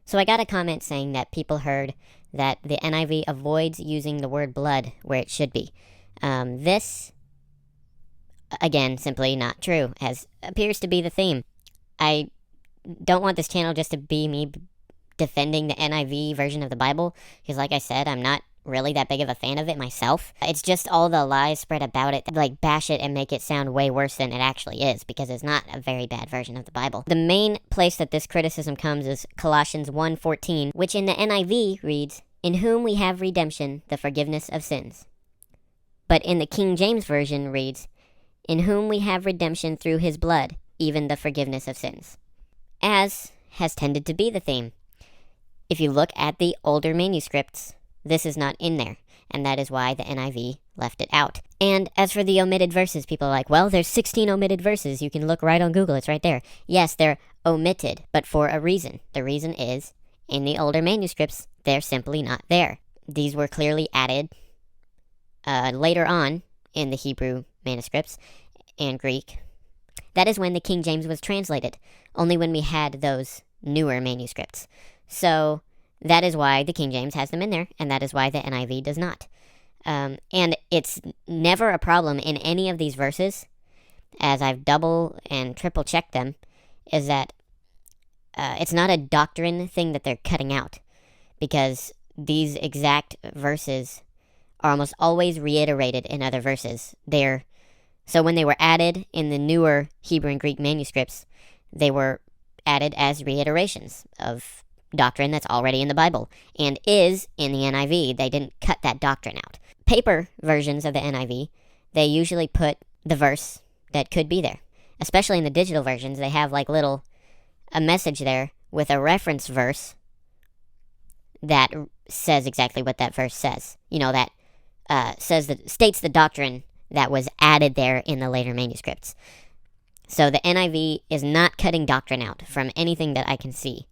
So I got a comment saying that people heard that the NIV avoids using the word blood where it should be. This, again, simply not true, as appears to be the theme. I don't want this channel just to be me defending the NIV version of the Bible, because like I said, I'm not really that big of a fan of it myself. It's just all the lies spread about it, like bash it and make it sound way worse than it actually is, because it's not a very bad version of the Bible. The main place that this criticism comes is Colossians 1:14, which in the NIV reads, "In whom we have redemption, the forgiveness of sins." But in the King James Version reads, "In whom we have redemption through his blood, even the forgiveness of sins." As has tended to be the theme. If you look at the older manuscripts, this is not in there, and that is why the NIV left it out. And as for the omitted verses, people are like, well, there's 16 omitted verses. You can look right on Google. It's right there. Yes, they're omitted, but for a reason. The reason is, in the older manuscripts, they're simply not there. These were clearly added later on in the Hebrew manuscripts and Greek. That is when the King James was translated, only when we had those newer manuscripts. So that is why the King James has them in there, and that is why the NIV does not. And it's never a problem in any of these verses, as I've double and triple checked them, is that it's not a doctrine thing that they're cutting out, because these exact verses are almost always reiterated in other verses. So when they were added in the newer Hebrew and Greek manuscripts, they were added as reiterations of doctrine that's already in the Bible and is in the NIV. They didn't cut that doctrine out. Paper versions of the NIV, they usually put the verse that could be there. Especially in the digital versions, they have like a message there with a reference verse that says exactly what that verse says. That states the doctrine that was added there in the later manuscripts. So the NIV is not cutting doctrine out from anything that I can see.